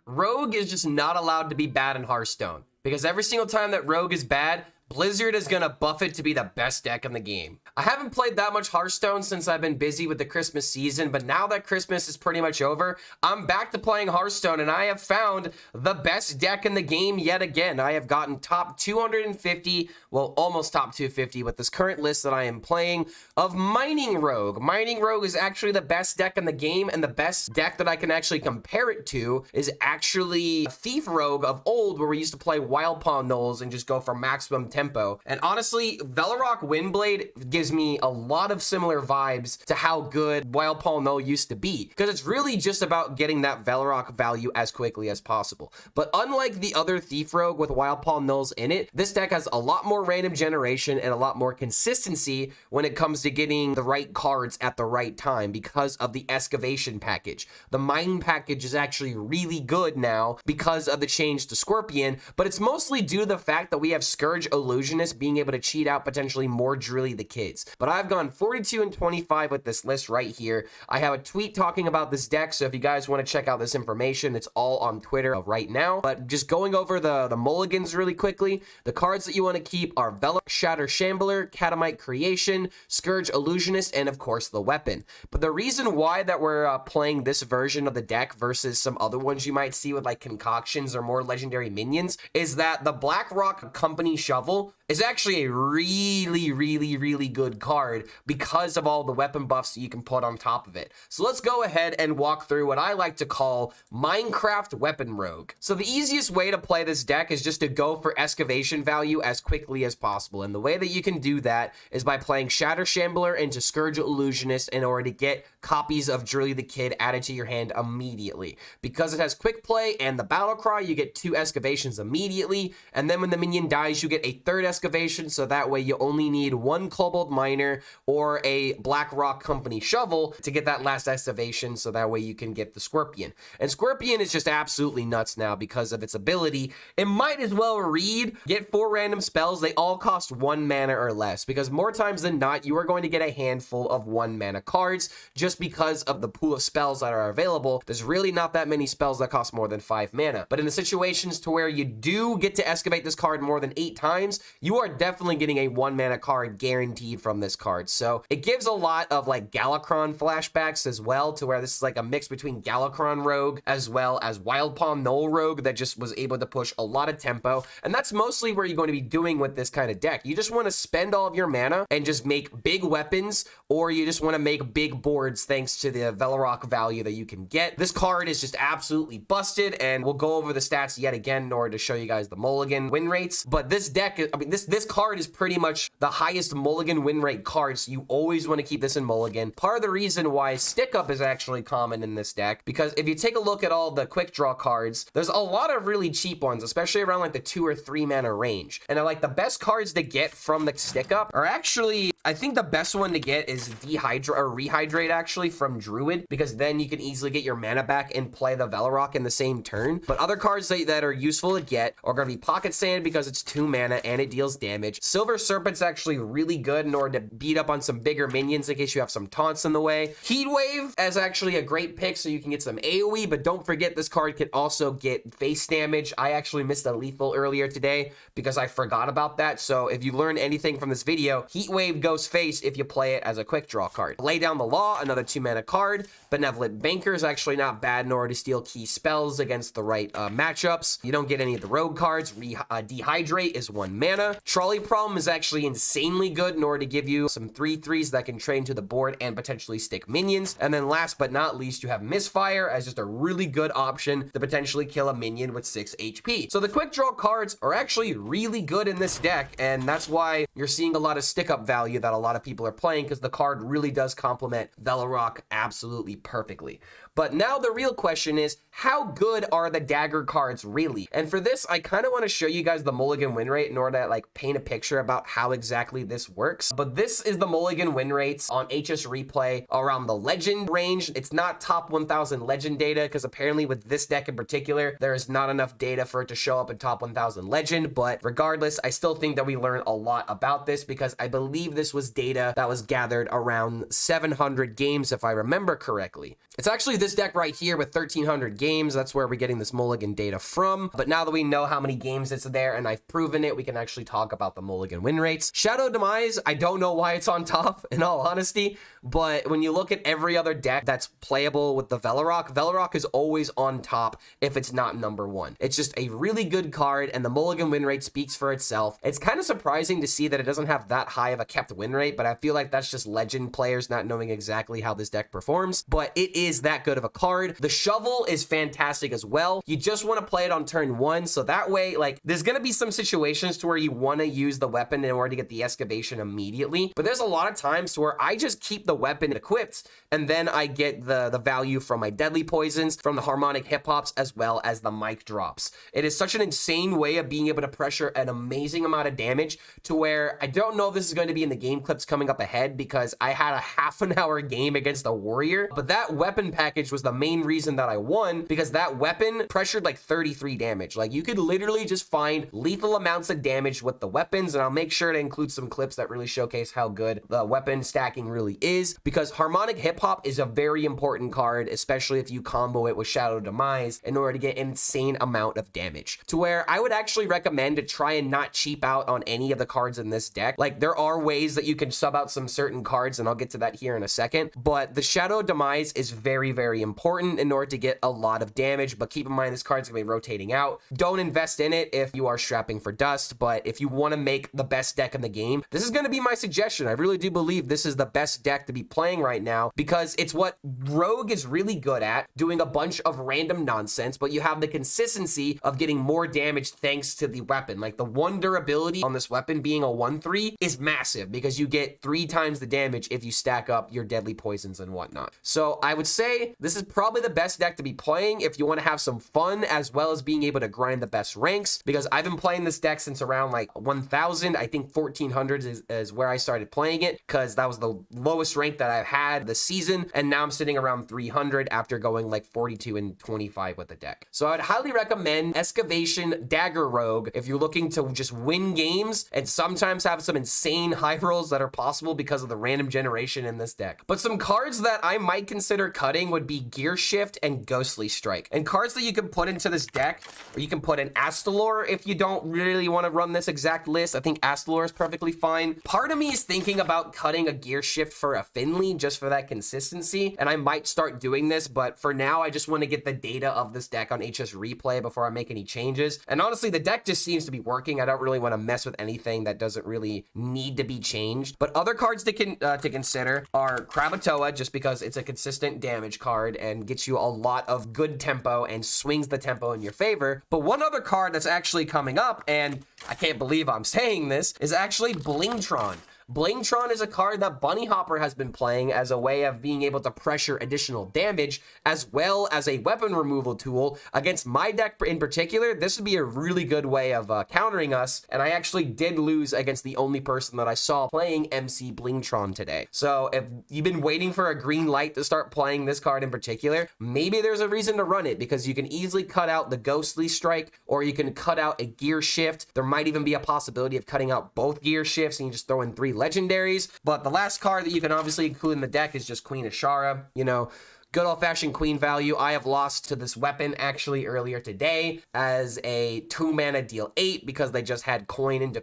Rogue is just not allowed to be bad in Hearthstone, because every single time that Rogue is bad, Blizzard is going to buff it to be the best deck in the game. I haven't played that much Hearthstone since I've been busy with the Christmas season, but now that Christmas is pretty much over, I'm back to playing Hearthstone, and I have found the best deck in the game yet again. I have gotten top 250, well, almost top 250 with this current list that I am playing of Mining Rogue. Mining Rogue is actually the best deck in the game, and the best deck that I can actually compare it to is actually Thief Rogue of old, where we used to play Wild Pawn Knolls and just go for maximum tempo. And honestly, Velarok Windblade gives me a lot of similar vibes to how good Wild Pawn Knoll used to be, because it's really just about getting that Velarok value as quickly as possible. But unlike the other Thief Rogue with Wild Pawn Knolls in it, this deck has a lot more random generation and a lot more consistency when it comes to getting the right cards at the right time because of the excavation package. The mine package is actually really good now because of the change to Scorpion, but it's mostly due to the fact that we have Scourge Illusionist being able to cheat out potentially more Drilly the Kids. But I've gone 42 and 25 with this list right here. I have a tweet talking about this deck, so if you guys want to check out this information, it's all on Twitter right now. But just going over the mulligans really quickly, the cards that you want to keep are Velarok, Shatter Shambler, Catamite Creation, Scourge Illusionist, and of course the weapon. But the reason why that we're playing this version of the deck versus some other ones you might see with like concoctions or more legendary minions is that the Blackrock Company Shovel is actually a really good card because of all the weapon buffs that you can put on top of it. So let's go ahead and walk through what I like to call Minecraft Weapon Rogue. So the easiest way to play this deck is just to go for excavation value as quickly as possible. And the way that you can do that is by playing Shatter Shambler into Scourge Illusionist in order to get copies of Drilly the Kid added to your hand immediately. Because it has quick play and the battle cry, you get 2 excavations immediately, and then when the minion dies, you get a 3rd excavation, so that way you only need 1 Kobold Miner or a Blackrock Company Shovel to get that last excavation, so that way you can get the Scorpion. And Scorpion is just absolutely nuts now because of its ability. It might as well read, get 4 random spells, they all cost 1 mana or less, because more times than not, you are going to get a handful of 1 mana cards, just because of the pool of spells that are available. There's really not that many spells that cost more than 5 mana. But in the situations to where you do get to excavate this card more than 8 times, you are definitely getting a 1 mana card guaranteed from this card. So it gives a lot of like Galakrond flashbacks as well, to where this is like a mix between Galakrond Rogue as well as Wild Pawn Knoll Rogue that just was able to push a lot of tempo. And that's mostly where you're going to be doing with this kind of deck. You just want to spend all of your mana and just make big weapons, or you just want to make big boards thanks to the Velarok value that you can get. This card is just absolutely busted, and we'll go over the stats yet again in order to show you guys the mulligan win rates. But this deck, I mean, this card is pretty much the highest mulligan win rate card, so you always want to keep this in mulligan. Part of the reason why Stick Up is actually common in this deck, because if you take a look at all the quick draw cards, there's a lot of really cheap ones, especially around like the 2 or 3 mana range. And like the best cards to get from the Stick Up are actually, I think the best one to get is Rehydrate actually from Druid, because then you can easily get your mana back and play the Velarok in the same turn. But other cards that are useful to get are going to be Pocket Sand, because it's 2 mana and it deals damage. Silver Serpent's actually really good in order to beat up on some bigger minions in case you have some taunts in the way. Heat Wave is actually a great pick, so you can get some AoE, but don't forget this card can also get face damage. I actually missed a lethal earlier today because I forgot about that. So if you learned anything from this video, Heat Wave goes face if you play it as a quick draw card. Lay Down the Law, another 2 mana card. Benevolent Banker is actually not bad in order to steal key spells against the right matchups. You don't get any of the rogue cards. Dehydrate is 1 mana. Trolley Problem is actually insanely good in order to give you some 3/3s that can train to the board and potentially stick minions. And then last but not least, you have Misfire as just a really good option to potentially kill a minion with 6 HP. So the quick draw cards are actually really good in this deck, and that's why you're seeing a lot of stick up value that a lot of people are playing, because the card really does complement Velarok absolutely perfectly. But now the real question is, how good are the dagger cards really? And for this, I kind of want to show you guys the mulligan win rate in order to like paint a picture about how exactly this works. But this is the mulligan win rates on HS Replay around the legend range. It's not top 1000 legend data, because apparently with this deck in particular, there is not enough data for it to show up in top 1000 legend. But regardless, I still think that we learned a lot about this, because I believe this was data that was gathered around 700 games, if I remember correctly. It's actually this this deck right here with 1,300 games. That's where we're getting this mulligan data from. But now that we know how many games it's there and I've proven it, we can actually talk about the mulligan win rates. Shadow Demise, I don't know why it's on top, in all honesty, but when you look at every other deck that's playable with the Velarok, Velarok is always on top if it's not number one. It's just a really good card, and the mulligan win rate speaks for itself. It's kind of surprising to see that it doesn't have that high of a kept win rate, but I feel like that's just legend players not knowing exactly how this deck performs, but it is that good of a card. The shovel is fantastic as well. You just want to play it on turn one, so that way, like, there's going to be some situations to where you want to use the weapon in order to get the excavation immediately, but there's a lot of times to where I just keep the weapon equipped, and then I get the value from my deadly poisons, from the harmonic hip hops, as well as the mic drops. It is such an insane way of being able to pressure an amazing amount of damage to where I don't know if this is going to be in the game clips coming up ahead because I had a half an hour game against a warrior, but that weapon package was the main reason that I won, because that weapon pressured like 33 damage. Like, you could literally just find lethal amounts of damage with the weapons, and I'll make sure to include some clips that really showcase how good the weapon stacking really is, because harmonic hip hop is a very important card, especially if you combo it with Shadow Demise in order to get an insane amount of damage, to where I would actually recommend to try and not cheap out on any of the cards in this deck. Like, there are ways that you can sub out some certain cards, and I'll get to that here in a second, but the Shadow Demise is very, very important in order to get a lot of damage, but keep in mind this card's gonna be rotating out. Don't invest in it if you are strapping for dust, but if you want to make the best deck in the game, this is going to be my suggestion. I really do believe this is the best deck to be playing right now, because it's what Rogue is really good at, doing a bunch of random nonsense, but you have the consistency of getting more damage thanks to the weapon. Like, the one durability on this weapon being a 1/3 is massive, because you get 3 times the damage if you stack up your deadly poisons and whatnot. So I would say this is probably the best deck to be playing if you want to have some fun as well as being able to grind the best ranks, because I've been playing this deck since around like 1,000. I think 1,400 is where I started playing it, because that was the lowest rank that I've had this season, and now I'm sitting around 300 after going like 42 and 25 with the deck. So I'd highly recommend Excavation Dagger Rogue if you're looking to just win games and sometimes have some insane high rolls that are possible because of the random generation in this deck. But some cards that I might consider cutting would be Gear Shift and Ghostly Strike, and cards that you can put into this deck, or you can put an Astalor if you don't really want to run this exact list. I think Astalor is perfectly fine. Part of me is thinking about cutting a Gear Shift for a Finley just for that consistency, and I might start doing this, but for now I just want to get the data of this deck on HS Replay before I make any changes. And honestly, the deck just seems to be working. I don't really want to mess with anything that doesn't really need to be changed. But other cards to consider are Krakatoa, just because it's a consistent damage card and gets you a lot of good tempo and swings the tempo in your favor. But one other card that's actually coming up, and I can't believe I'm saying this, is actually Blingtron. Blingtron is a card that Bunny Hopper has been playing as a way of being able to pressure additional damage, as well as a weapon removal tool. Against my deck in particular, this would be a really good way of countering us, and I actually did lose against the only person that I saw playing MC Blingtron today. So if you've been waiting for a green light to start playing this card in particular, maybe there's a reason to run it, because you can easily cut out the Ghostly Strike, or you can cut out a Gear Shift. There might even be a possibility of cutting out both Gear Shifts and you just throw in 3 legendaries. But the last card that you can obviously include in the deck is just Queen Ashara. You know, good old-fashioned queen value. I have lost to this weapon actually earlier today as a 2-mana deal 8, because they just had coin into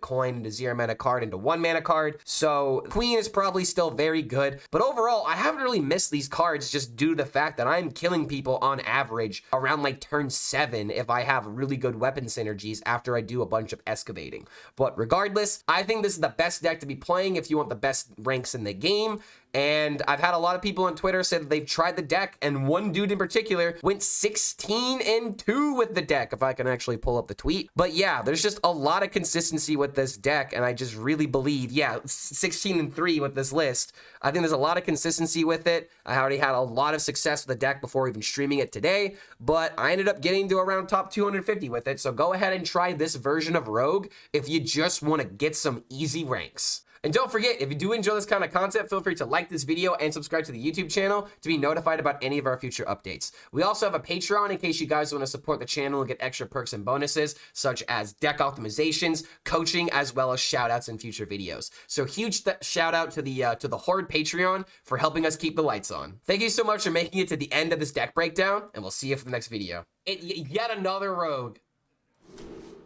0 mana card into 1 mana card. So queen is probably still very good, but overall I haven't really missed these cards just due to the fact that I'm killing people on average around like turn 7 if I have really good weapon synergies after I do a bunch of excavating. But regardless, I think this is the best deck to be playing if you want the best ranks in the game. And I've had a lot of people on Twitter say that they've tried the deck, and one dude in particular went 16-2 with the deck, if I can actually pull up the tweet. But yeah, there's just a lot of consistency with this deck, and I just really believe, yeah, 16-3 with this list. I think there's a lot of consistency with it. I already had a lot of success with the deck before even streaming it today, but I ended up getting to around top 250 with it. So go ahead and try this version of Rogue if you just want to get some easy ranks. And don't forget, if you do enjoy this kind of content, feel free to like this video and subscribe to the YouTube channel to be notified about any of our future updates. We also have a Patreon in case you guys want to support the channel and get extra perks and bonuses, such as deck optimizations, coaching, as well as shoutouts in future videos. So huge shout out to the Horde Patreon for helping us keep the lights on. Thank you so much for making it to the end of this deck breakdown, and we'll see you for the next video. Yet another rogue.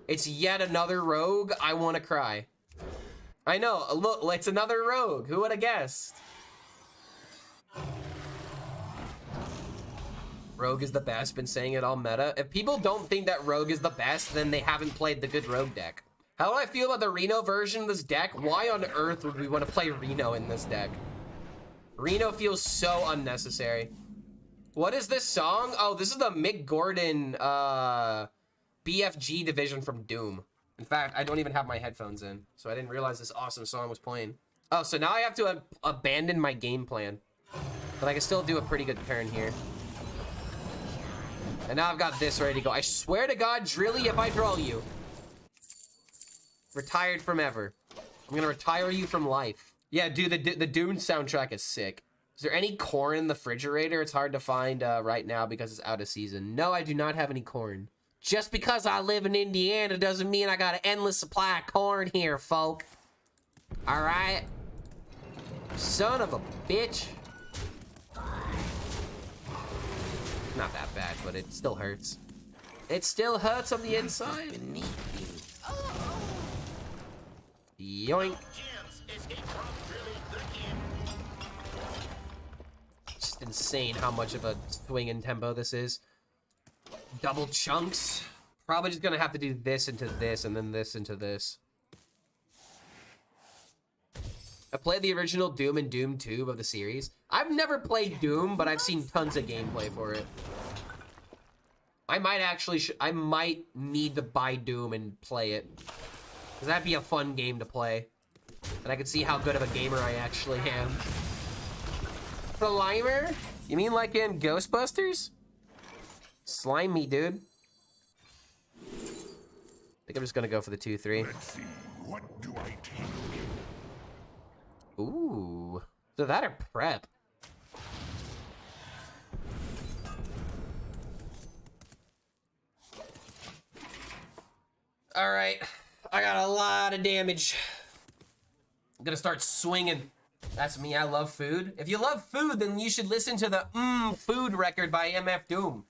It's yet another rogue. I want to cry. I know, look, it's another rogue. Who would have guessed? Rogue is the best, been saying it all meta. If people don't think that Rogue is the best, then they haven't played the good Rogue deck. How do I feel about the Reno version of this deck? Why on earth would we want to play Reno in this deck? Reno feels so unnecessary. What is this song? Oh, this is the Mick Gordon BFG division from Doom. In fact, I don't even have my headphones in, so I didn't realize this awesome song was playing. Oh, so now I have to abandon my game plan. But I can still do a pretty good turn here. And now I've got this ready to go. I swear to God, Drilly, if I draw you. Retired from ever. I'm gonna retire you from life. Yeah, dude, the Doom soundtrack is sick. Is there any corn in the refrigerator? It's hard to find right now because it's out of season. No, I do not have any corn. Just because I live in Indiana doesn't mean I got an endless supply of corn here, folk. All right? Son of a bitch. Not that bad, but it still hurts. It still hurts on the inside. Yoink. Just insane how much of a swing in tempo this is. Double chunks. Probably just gonna have to do this into this and then this into this. I played the original Doom and Doom 2 of the series. I've never played Doom, but I've seen tons of gameplay for it. I might actually, I might need to buy Doom and play it. Because that'd be a fun game to play. And I could see how good of a gamer I actually am. Slimer? You mean like in Ghostbusters? Slime me, dude. I think I'm just gonna go for the 2-3. Let's see, what do I take? Ooh. So that or prep. All right. I got a lot of damage. I'm gonna start swinging. That's me. I love food. If you love food, then you should listen to the Food record by MF Doom.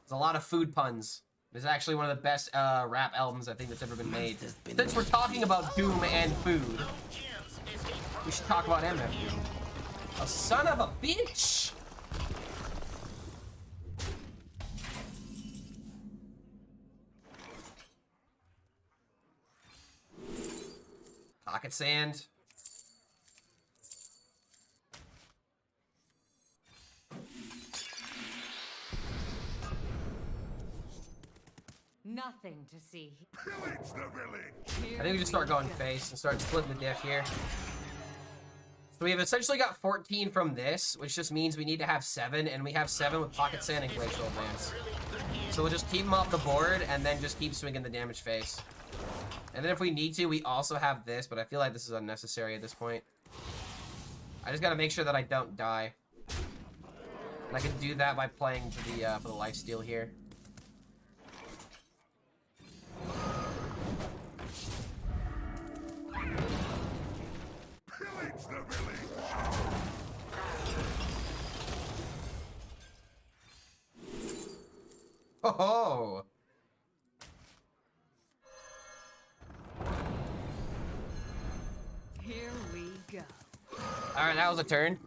There's a lot of food puns. This is actually one of the best rap albums I think that's ever been made. Since we're talking about Doom and food, we should talk about MF Doom. A son of a bitch! Pocket sand. Nothing to see. Pillage the village. I think we just start going face and start splitting the diff here. So we have essentially got 14 from this, which just means we need to have 7, and we have 7 with Pocket Sand and Glacial Advance. So we'll just keep them off the board and then just keep swinging the damage face. And then if we need to, we also have this, but I feel like this is unnecessary at this point. I just gotta make sure that I don't die. And I can do that by playing for the lifesteal here. Pillage the village. Oh! Here we go. All right, that was a turn.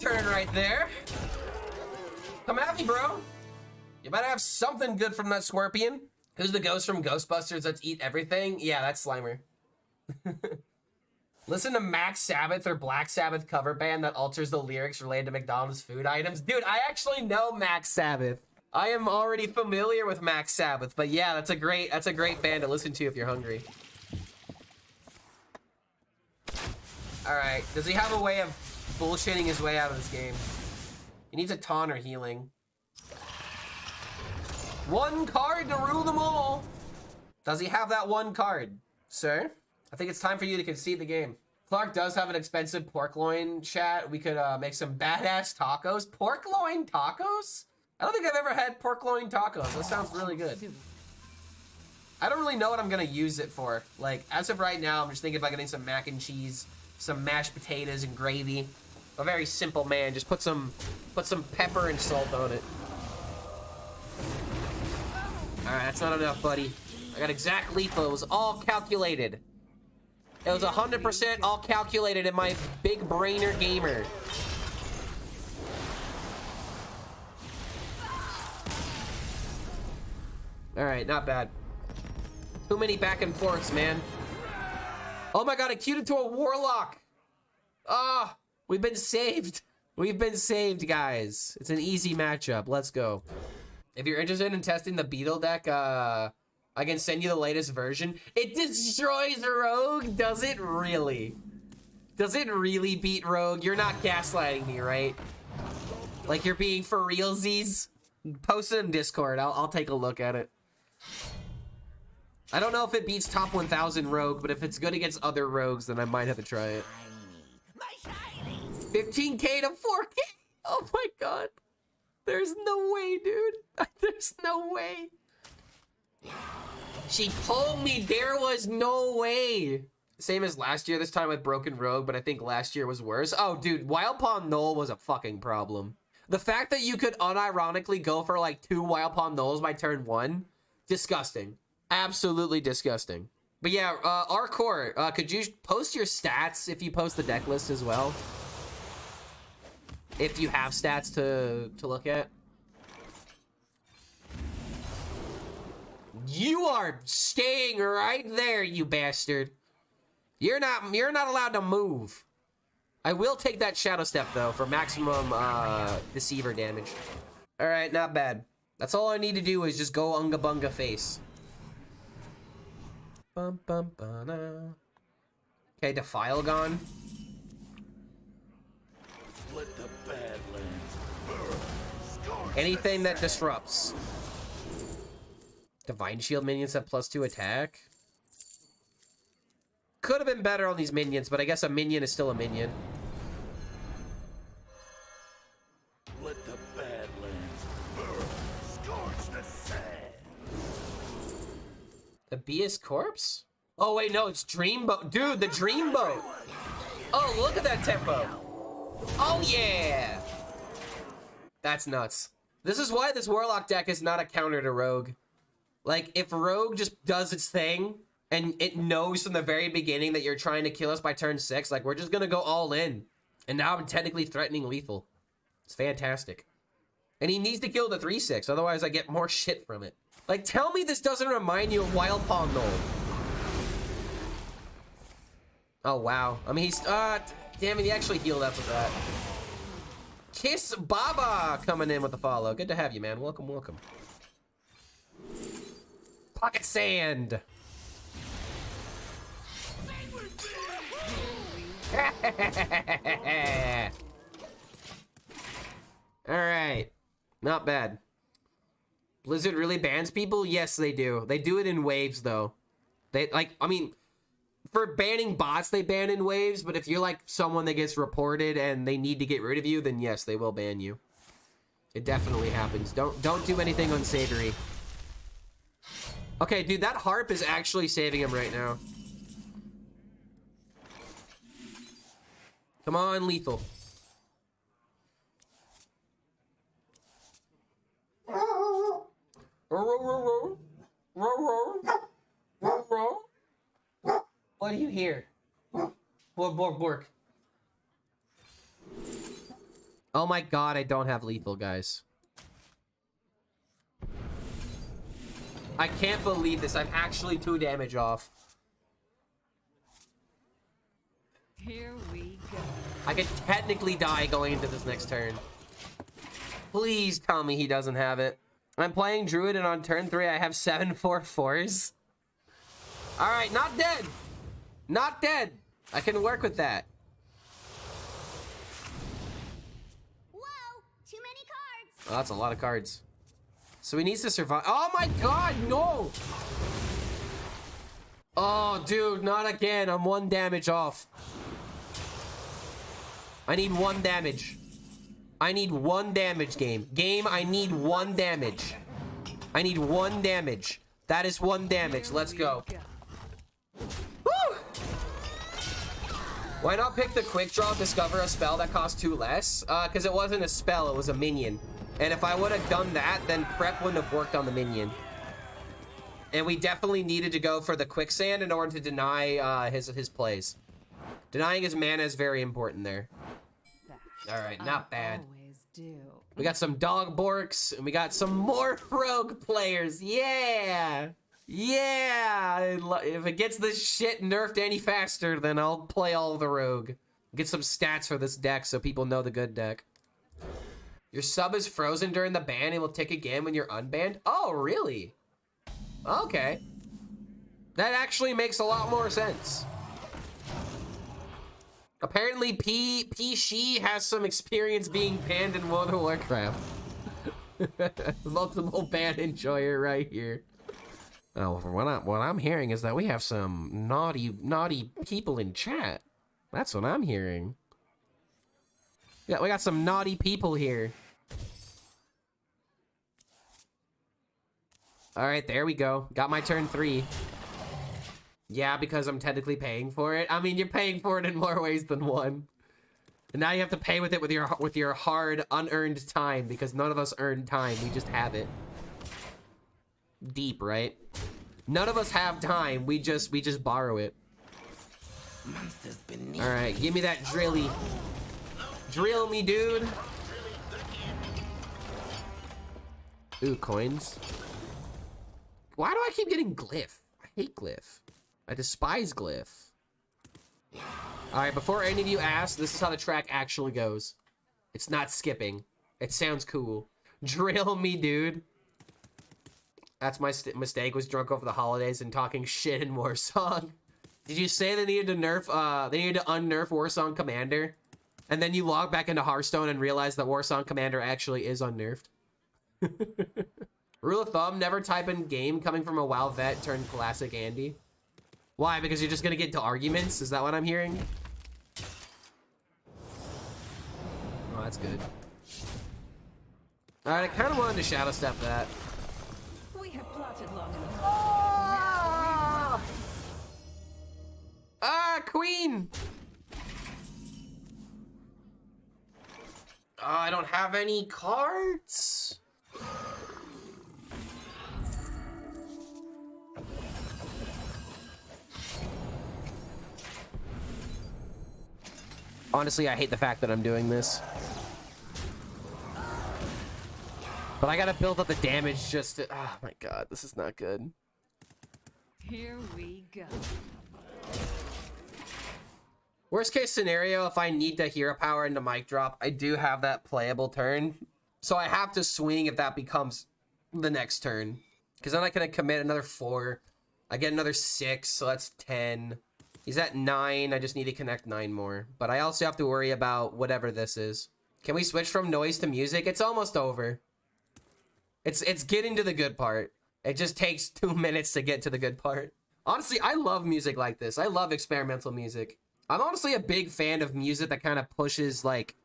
Turn right there. Come at me, bro. You better have something good from that Scorpion. Who's the ghost from Ghostbusters that's eat everything? Yeah, that's Slimer. Listen to Max Sabbath or Black Sabbath cover band that alters the lyrics related to McDonald's food items. Dude, I actually know Max Sabbath. I am already familiar with Max Sabbath, but yeah, that's a great band to listen to if you're hungry. All right, does he have a way of bullshitting his way out of this game? He needs a taunt or healing. One card to rule them all. Does he have that one card, sir? I think it's time for you to concede the game. Clark does have an expensive pork loin, chat. We could make some badass tacos. Pork loin tacos? I don't think I've ever had pork loin tacos. That sounds really good. I don't really know what I'm gonna use it for. Like, as of right now, I'm just thinking about getting some mac and cheese, some mashed potatoes and gravy. A very simple man. Just put some pepper and salt on it. All right, that's not enough, buddy. I got exact lethal. It was all calculated. It was 100% all calculated in my big brainer gamer. All right, not bad. Too many back and forths, man. Oh my god, I queued into a warlock. Ah, we've been saved. We've been saved, guys. It's an easy matchup. Let's go. If you're interested in testing the Beetle deck, I can send you the latest version. It destroys Rogue. Does it really? Does it really beat Rogue? You're not gaslighting me, right? Like you're being for realsies? Post it in Discord. I'll take a look at it. I don't know if it beats top 1000 Rogue, but if it's good against other Rogues, then I might have to try it. 15k to 4k? Oh my god. There's no way, dude. There's no way. She told me there was no way. Same as last year, this time with Broken Rogue, but I think last year was worse. Oh, dude, Wild Pawn Null was a fucking problem. The fact that you could unironically go for like 2 Wild Pawn Nulls by turn 1, disgusting. Absolutely disgusting. But yeah, Arcor, could you post your stats if you post the deck list as well? If you have stats to look at. You are staying right there, you bastard. You're not allowed to move. I will take that Shadow Step though for maximum deceiver damage. All right, not bad. That's all I need to do is just go unga bunga face. Bum, bum, ba-na. Okay, Defile gone. Let the Badlands burn. Anything that disrupts. Divine Shield minions have +2 attack. Could have been better on these minions, but I guess a minion is still a minion. Let the Badlands burn. Scorch the sand. The Beast Corpse? Oh wait, no, it's Dreamboat. Dude, the Dreamboat. Oh, look at that tempo. Oh yeah. That's nuts. This is why this Warlock deck is not a counter to Rogue. Like, if Rogue just does its thing, and it knows from the very beginning that you're trying to kill us by turn 6, like, we're just gonna go all in. And now I'm technically threatening lethal. It's fantastic. And he needs to kill the 3/6, otherwise I get more shit from it. Like, tell me this doesn't remind you of Wild Pawn Null. Oh, wow. I mean, he's, damn it, he actually healed up with that. Kiss Baba coming in with the follow. Good to have you, man. Welcome, welcome. Pocket Sand. All right. Not bad. Blizzard really bans people? Yes, they do. They do it in waves, though. They, like, I mean, for banning bots, they ban in waves, but if you're, like, someone that gets reported and they need to get rid of you, then yes, they will ban you. It definitely happens. Don't do anything unsavory. Okay, dude, that harp is actually saving him right now. Come on, lethal. What do you hear? Bork. Oh my god, I don't have lethal, guys. I can't believe this. I'm actually 2 damage off. Here we go. I could technically die going into this next turn. Please tell me he doesn't have it. I'm playing Druid and on turn 3 I have 7/4/4s. Alright, not dead. Not dead. I can work with that. Whoa, too many cards. Oh, that's a lot of cards. So he needs to survive. Oh my god, no! Oh, dude, not again. I'm 1 damage off. I need 1 damage. I need 1 damage, game. Game, I need 1 damage. I need 1 damage. That is 1 damage. Let's go. Woo! Why not pick the quick draw, discover a spell that costs 2 less? Because it wasn't a spell, it was a minion. And if I would have done that, then prep wouldn't have worked on the minion. And we definitely needed to go for the quicksand in order to deny his plays. Denying his mana is very important there. All right, not bad. Always do. We got some dog borks, and we got some more rogue players. Yeah! Yeah! If it gets this shit nerfed any faster, then I'll play all the rogue. Get some stats for this deck so people know the good deck. Your sub is frozen during the ban and will tick again when you're unbanned? Oh, really? Okay. That actually makes a lot more sense. Apparently, She has some experience being banned in World of Warcraft. Multiple ban enjoyer right here. Oh, what I'm hearing is that we have some naughty people in chat. That's what I'm hearing. Yeah, we got some naughty people here. All right, there we go. Got my turn 3. Yeah, because I'm technically paying for it. I mean, you're paying for it in more ways than one. And now you have to pay with it with your hard, unearned time, because none of us earn time. We just have it. Deep, right? None of us have time. We just borrow it. All right, give me that drilly. Drill me, dude. Ooh, coins. Why do I keep getting glyph? I hate glyph. I despise glyph. All right, before any of you ask, this is how the track actually goes. It's not skipping. It sounds cool. Drill me, dude. That's my mistake, was drunk over the holidays and talking shit in Warsong. Did you say they needed to nerf, they needed to unnerf Warsong Commander? And then you log back into Hearthstone and realize that Warsong Commander actually is unnerfed? Rule of thumb, never type in game coming from a WoW vet turned classic Andy. Why? Because you're just gonna get into arguments? Is that what I'm hearing? Oh, that's good. All right, I kind of wanted to shadow step that. We have plotted long enough. Ah, queen! Oh, I don't have any cards. Honestly, I hate the fact that I'm doing this. But I gotta build up the damage just to... Oh my god, this is not good. Here we go. Worst case scenario, if I need to hero power into mic drop, I do have that playable turn. So I have to swing if that becomes the next turn. Because then I can commit another 4. I get another 6, so that's 10. He's at 9. I just need to connect 9 more. But I also have to worry about whatever this is. Can we switch from noise to music? It's almost over. It's getting to the good part. It just takes 2 minutes to get to the good part. Honestly, I love music like this. I love experimental music. I'm honestly a big fan of music that kind of pushes like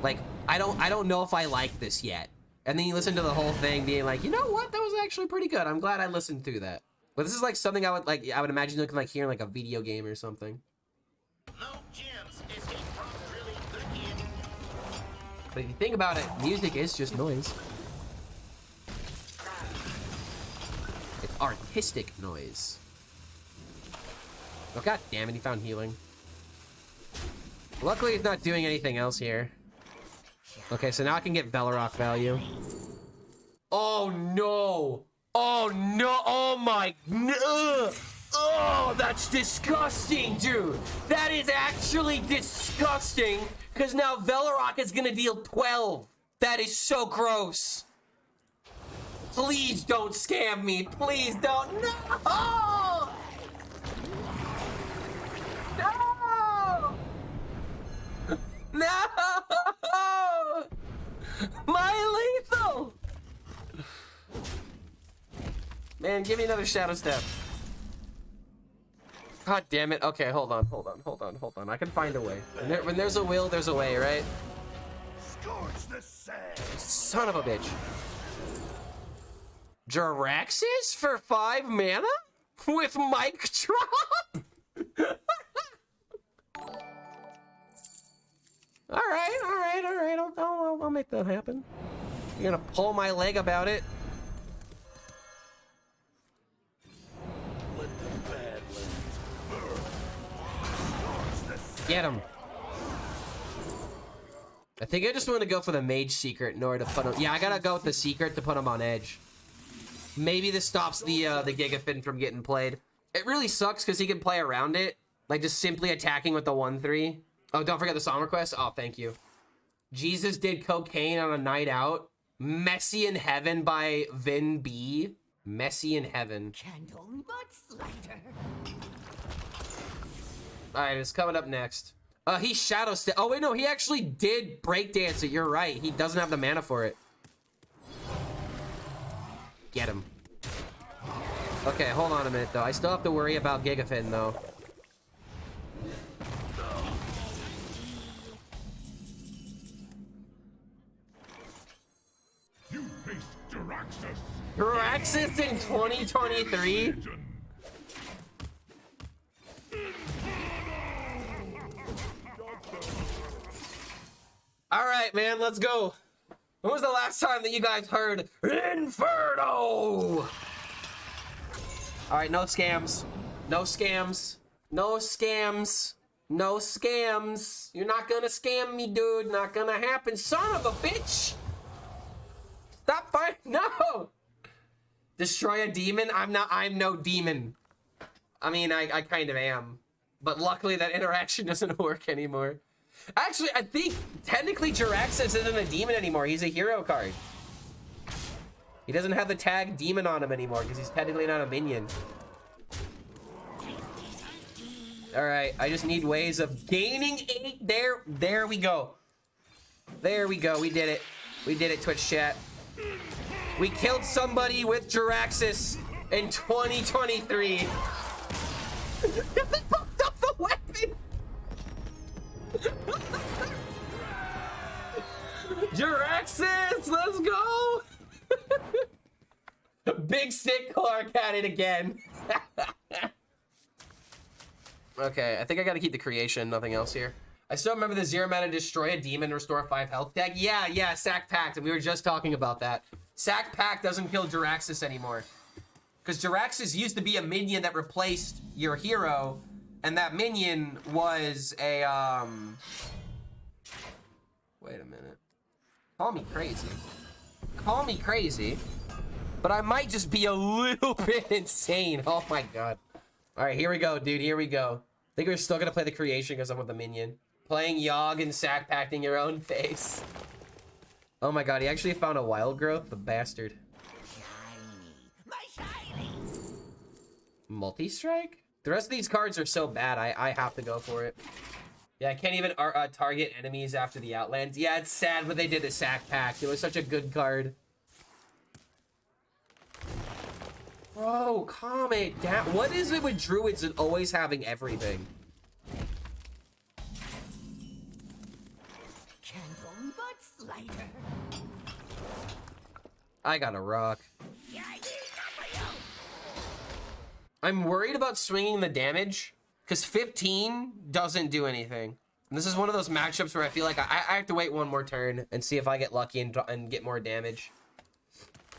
I don't know if I like this yet. And then you listen to the whole thing being like, you know what? That was actually pretty good. I'm glad I listened through that. But this is like something I would imagine looking like hearing like a video game or something. No gems escape from drilling again. But if you think about it, music is just noise. It's artistic noise. Oh god damn it, he found healing. Luckily he's not doing anything else here. Okay, so now I can get Velarok value. Oh no! Oh no! Oh my... Oh, that's disgusting, dude! That is actually disgusting! Because now Velarok is gonna deal 12! That is so gross! Please don't scam me! Please don't! No! No! No! My lethal! Man, give me another shadow step. God damn it. Okay, hold on. I can find a way. When there's a will, there's a way, right? Scorch the sand. Son of a bitch. Jiraxis for 5 mana? With mic drop? Alright. I'll make that happen. You're gonna pull my leg about it. Let the Badlands burn. Scorch the sand. Get him. I think I just want to go for the mage secret in order to put him. Yeah, I gotta go with the secret to put him on edge. Maybe this stops the Gigafin from getting played. It really sucks because he can play around it, like just simply attacking with the 1/3. Oh, don't forget the song request. Oh, thank you. Jesus did cocaine on a night out. Messy in Heaven by Vin B. Messy in Heaven. Candle but lighter. All right, it's coming up next. He shadow step. Oh wait, no, he actually did breakdance it. You're right. He doesn't have the mana for it. Get him. Okay, hold on a minute though. I still have to worry about Gigafin though. You face Jiraxis. Jiraxis in 2023? All right, man, let's go. When was the last time that you guys heard Inferno? All right, no scams. No scams. No scams. No scams. You're not gonna scam me, dude. Not gonna happen. Son of a bitch. Stop fighting. No. Destroy a demon? I'm no demon. I mean, I kind of am. But luckily that interaction doesn't work anymore. Actually, I think technically Jiraxis isn't a demon anymore. He's a hero card. He doesn't have the tag demon on him anymore because he's technically not a minion. All right, I just need ways of gaining 8. There we go. There we go. We did it. We did it, Twitch chat. We killed somebody with Jiraxis in 2023. They fucked up the weapon. Jiraxis, let's go. Big Stick Clark at it again. Okay, I think I gotta keep the creation, nothing else here. I still remember the 0 mana destroy a demon, restore 5 health tag. Yeah, Sack Pact, and we were just talking about that. Sack Pact doesn't kill Jiraxis anymore. Because Jiraxis used to be a minion that replaced your hero, and that minion was a, wait a minute. Call me crazy. Call me crazy, but I might just be a little bit insane. Oh my god. All right, here we go, dude, here we go. I think we're still gonna play the creation because I'm with the minion. Playing Yogg and sack packing your own face. Oh my god, he actually found a wild growth, the bastard. My shiny. Multi-strike? The rest of these cards are so bad, I have to go for it. Yeah, I can't even target enemies after the Outlands. Yeah, it's sad what they did to Sack Pack. It was such a good card. Bro, calm it down. What is it with druids and always having everything? Candle but lighter. I got a rock. I'm worried about swinging the damage because 15 doesn't do anything. And this is one of those matchups where I feel like I have to wait one more turn and see if I get lucky and get more damage.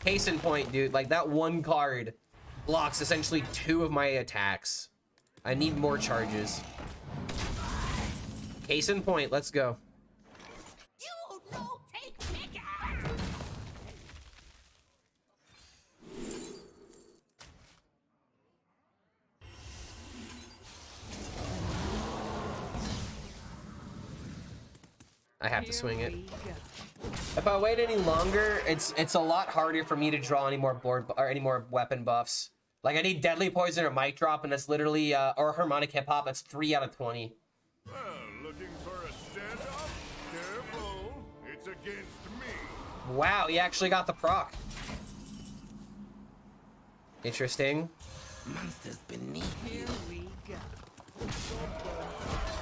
Case in point, dude, like that one card blocks essentially 2 of my attacks. I need more charges. Case in point, let's go. You no take figure. I have to swing it. Here we go. If I wait any longer, it's a lot harder for me to draw any more board or any more weapon buffs. Like I need Deadly Poison or Mic Drop, and that's literally or Harmonic Hip Hop. That's 3 out of 20. Well, looking for a standoff? Careful, it's against me. Wow, he actually got the proc. Interesting. Monsters beneath Here we go.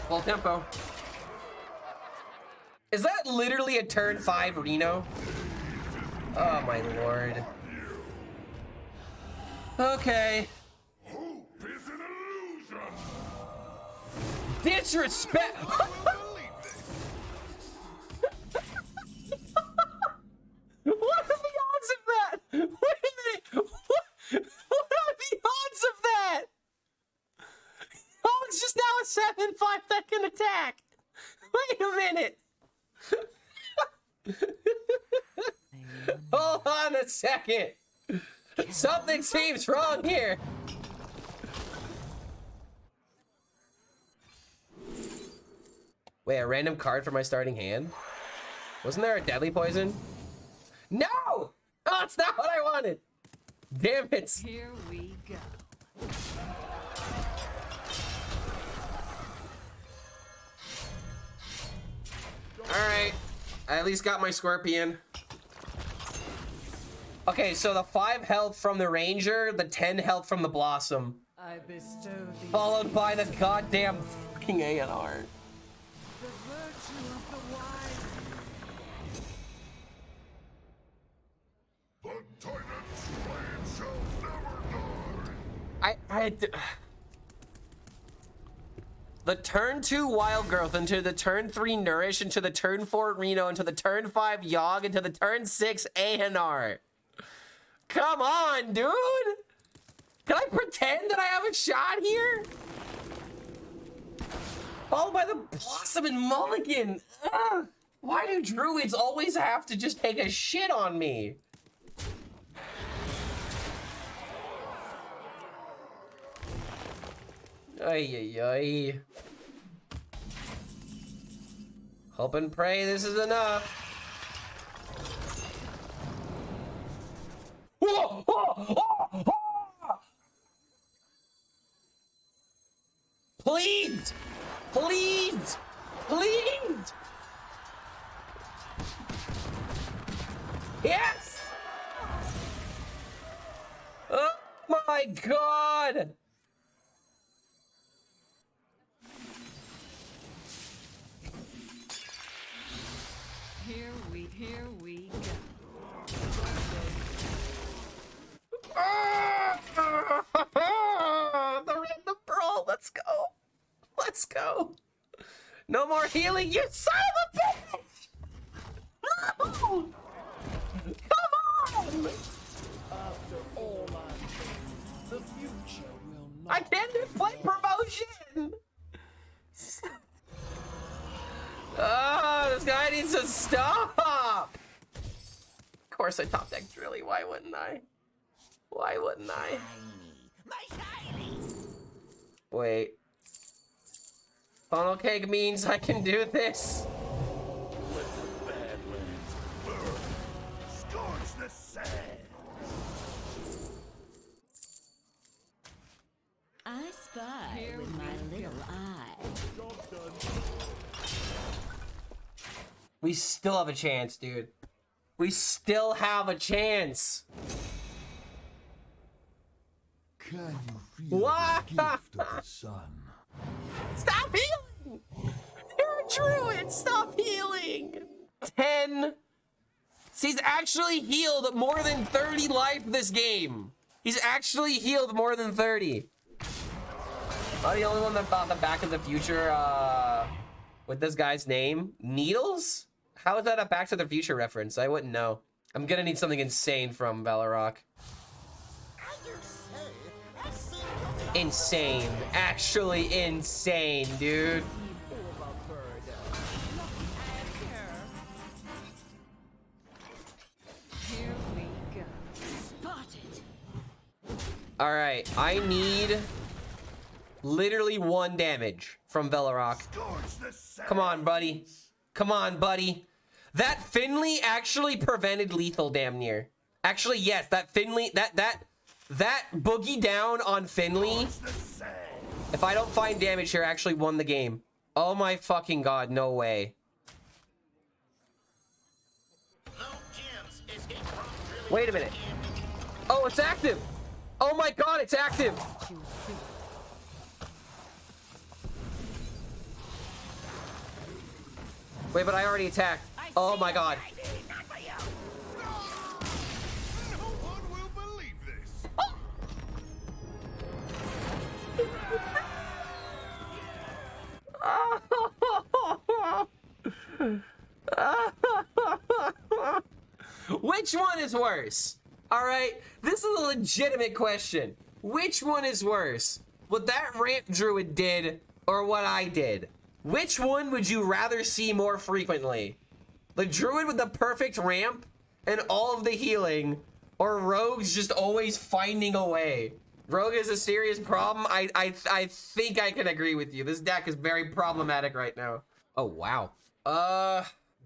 Full tempo. Is that literally a turn 5 Reno? Oh my lord. Okay. Hope is an illusion. Disrespect. What are the odds of that? Wait a minute. What are the odds of that? Oh, it's just now a 7-5 that can attack. Wait a minute. Hold on a second. Something seems wrong here. Wait, a random card for my starting hand? Wasn't there a deadly poison? No! Oh, it's not what I wanted. Damn it. Here we go. Alright. I at least got my scorpion. Okay, so the 5 health from the ranger, the 10 health from the blossom. I bestow thee Followed by the goddamn fucking ANR. the virtue of the wise. The Titan's blade shall never die. The turn 2 Wild Growth into the turn 3 Nourish into the turn 4 Reno into the turn 5 Yogg into the turn 6 ANR. Come on, dude! Can I pretend that I have a shot here? Followed by the Blossom and Mulligan. Ugh. Why do druids always have to just take a shit on me? Ay, ay, ay. Hope and pray this is enough. Whoa, oh, oh, oh. Please! Please! Please! Yes! Oh my god! Here we go. The random brawl. Let's go. Let's go. No more healing, you son of a bitch! No! Come on! After all I've done, the future will not. I can't do play promotion! Oh, this guy needs to stop! Of course I top decked really. Why wouldn't I? Why wouldn't I? shiny. My shiny. Wait. Funnel cake means I can do this. Let the Badlands burn. Scorch the sands. I spy Here with we my go. little eye. Job done. We still have a chance, dude. We still have a chance. Can you feel What? the gift of the sun? Stop healing! You're a druid! Stop healing! 10. He's actually healed more than 30 life this game. He's actually healed more than 30. Am I the only one that thought the Back to the Future, with this guy's name? Needles? How is that a Back to the Future reference? I wouldn't know. I'm gonna need something insane from Velarok. Insane. Actually insane, dude. Here we go. Spotted. All right, I need literally 1 damage from Velarok. Scorch the sands. Come on, buddy. Come on, buddy. That Finley actually prevented lethal damn near. Actually, yes, that Finley, that boogie down on Finley, Scorch the sands. if I don't find damage here, actually won the game. Oh my fucking god, no way. No gems escape from drilling Wait a minute. in. Oh, it's active. Oh my god, it's active! Too soon. Wait, but I already attacked. Oh my god. No one will believe this. Which one is worse? All right, this is a legitimate question. Which one is worse? What that ramp druid did or what I did? Which one would you rather see more frequently? The druid with the perfect ramp and all of the healing, or rogues just always finding a way? Rogue is a serious problem. I think I can agree with you. This deck is very problematic right now. Oh, wow.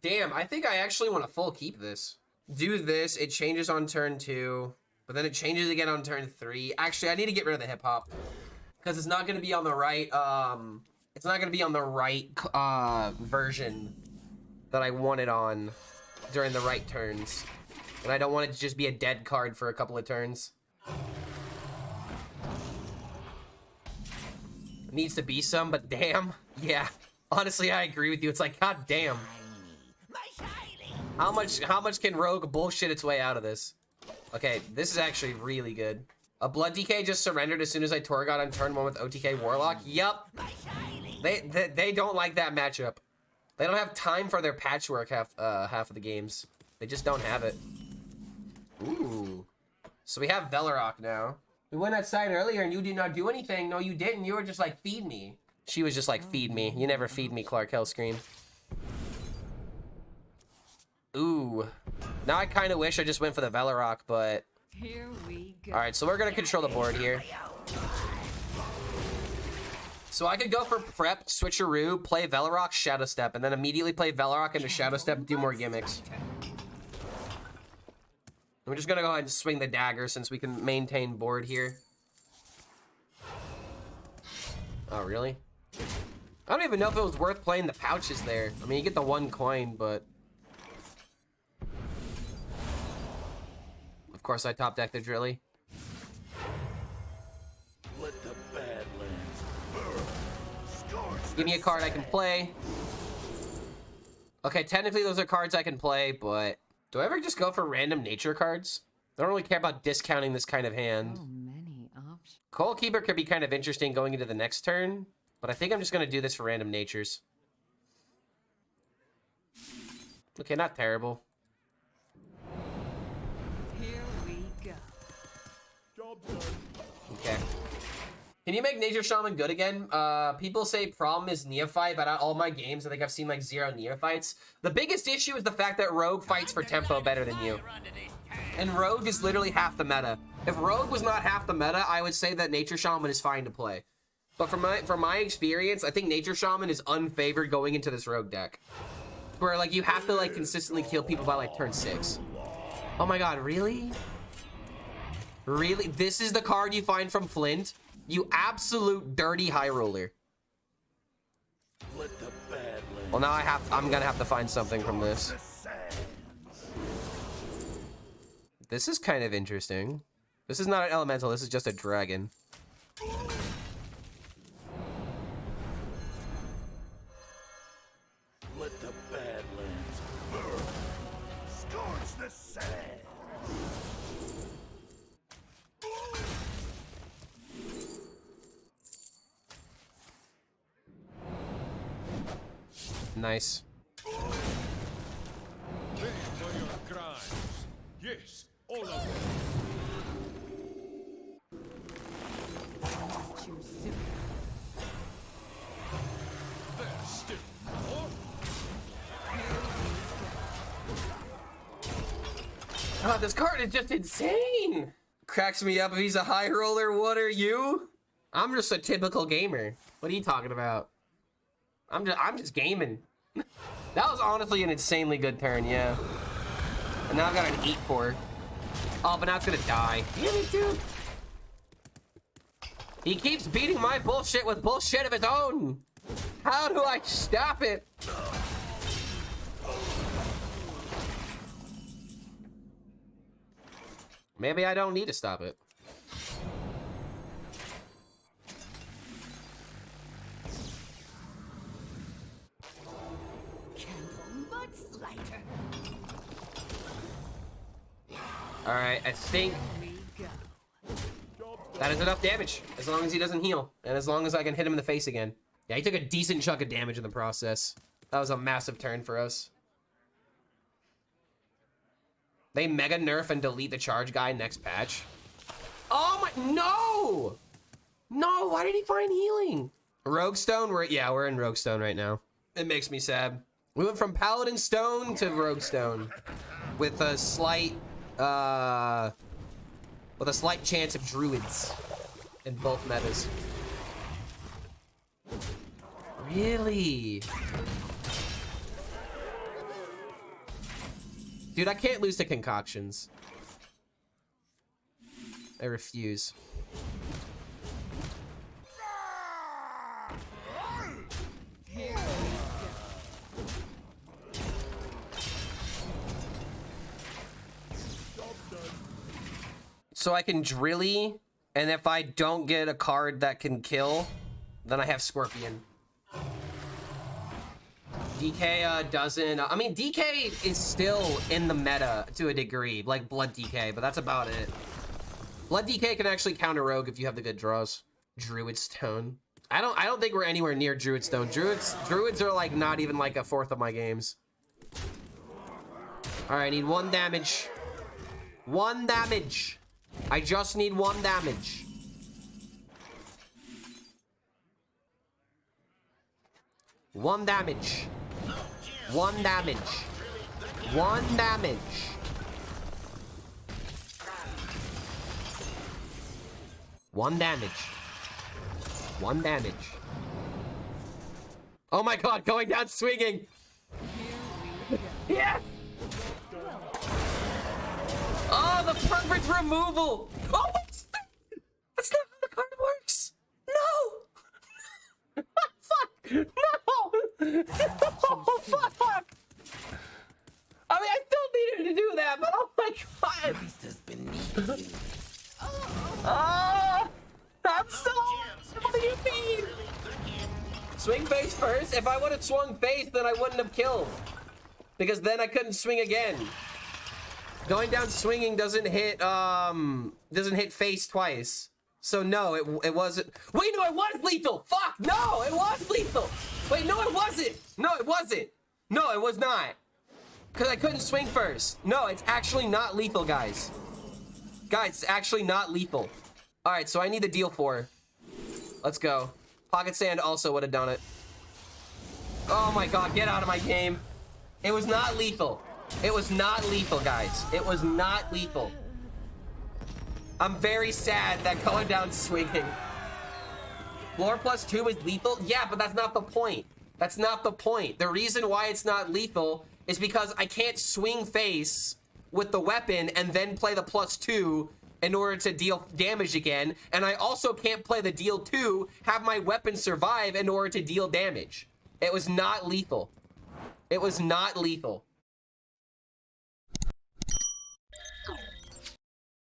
Damn, I think I actually want to full keep this. Do this, it changes on turn 2, but then it changes again on turn 3. Actually, I need to get rid of the hip hop because it's not going to be on the right, it's not going to be on the right version that I want it on during the right turns. And I don't want it to just be a dead card for a couple of turns. It needs to be some, but damn. Yeah, honestly, I agree with you. It's like, god damn. How much can Rogue bullshit its way out of this? Okay, this is actually really good. A Blood DK just surrendered as soon as I Torgot on turn 1 with OTK Warlock. Yup. They don't like that matchup. They don't have time for their patchwork half of the games. They just don't have it. Ooh. So we have Velarok now. We went outside earlier and you did not do anything. No, you didn't. You were just like, feed me. She was just like, feed me. You never feed me, Clark HELLSCREAM. Ooh. Now I kind of wish I just went for the Velarok, but... Here we go. Alright, so we're going to control the board here. So I could go for prep, switcheroo, play Velarok, Shadow Step, and then immediately play Velarok into Shadow Step, do more gimmicks. I'm just going to go ahead and swing the dagger since we can maintain board here. Oh, really? I don't even know if it was worth playing the pouches there. I mean, you get the 1 coin, but... Of course, I top deck the Drilly. Let the Badlands burn. Scorch Give me a card I can play. Okay, technically those are cards I can play, but... Do I ever just go for random nature cards? I don't really care about discounting this kind of hand. So many options. Coal Keeper could be kind of interesting going into the next turn, but I think I'm just going to do this for random natures. Okay, not terrible. Here we go. job done. Okay. Can you make Nature Shaman good again? People say problem is Neophyte, but out all my games, I think I've seen like 0 Neophytes. The biggest issue is the fact that Rogue fights for tempo better than you. And Rogue is literally half the meta. If Rogue was not half the meta, I would say that Nature Shaman is fine to play. But from my experience, I think Nature Shaman is unfavored going into this Rogue deck. Where like you have to like consistently kill people by like turn 6. Oh my god, really? Really? This is the card you find from Flint? You absolute dirty high roller. Let the Badlands Well, now I'm gonna have to find something from this. the sands. This is kind of interesting. This is not an elemental, this is just a dragon. Let the Badlands burn. Scorch the sands. Nice. Pay for your crimes. Yes, all of them. Too soon. There's still more. Oh, this card is just insane. Cracks me up if he's a high roller. What are you? I'm just a typical gamer. What are you talking about? I'm just gaming. That was honestly an insanely good turn, yeah. And now I've got an 8-4. Oh, but now it's gonna die. Damn it, dude. He keeps beating my bullshit with bullshit of his own. How do I stop it? Maybe I don't need to stop it. All right, I think We go. that is enough damage. As long as he doesn't heal. And as long as I can hit him in the face again. Yeah, he took a decent chunk of damage in the process. That was a massive turn for us. They mega nerf and delete the charge guy next patch. Oh my, no! No, why did he find healing? Rogue Stone, we're in Rogue Stone right now. It makes me sad. We went from Paladin Stone to Rogue Stone with a slight chance of druids in both metas. Really? Dude, I can't lose to concoctions. I refuse. Here we So I can drilly, and if I don't get a card that can kill, then I have Scorpion. DK doesn't... I mean, DK is still in the meta to a degree, like Blood DK, but that's about it. Blood DK can actually counter Rogue if you have the good draws. Druid Stone. I don't think we're anywhere near Druid Stone. Druids are like not even like a fourth of my games. All right, I need 1 damage. 1 damage. I just need 1 damage. One damage. 1 damage. 1 damage. 1 damage. 1 damage. Oh my god, going down swinging. Yeah. Oh, the perfect removal. Oh, that's not how the card works. No. Fuck. No. Oh, fuck. I mean, I still needed to do that, but oh my god. Beast is beneath you. I'm so... What do you mean? Swing face first? If I would have swung face, then I wouldn't have killed. Because then I couldn't swing again. Going down swinging doesn't hit face twice. So no, it wasn't. Wait, no, it was lethal. Fuck, no, it was lethal. Wait, no, it wasn't. No, it wasn't. No, it was not. Because I couldn't swing first. No, it's actually not lethal, guys. Guys, it's actually not lethal. All right, so I need the deal 4. Let's go. Pocket Sand also would have done it. Oh my god, get out of my game. It was not lethal. It was not lethal, guys. It was not lethal. I'm very sad that going down swinging. Floor +2 is lethal? Yeah, but that's not the point. That's not the point. The reason why it's not lethal is because I can't swing face with the weapon and then play the +2 in order to deal damage again. And I also can't play the deal 2, have my weapon survive in order to deal damage. It was not lethal. It was not lethal.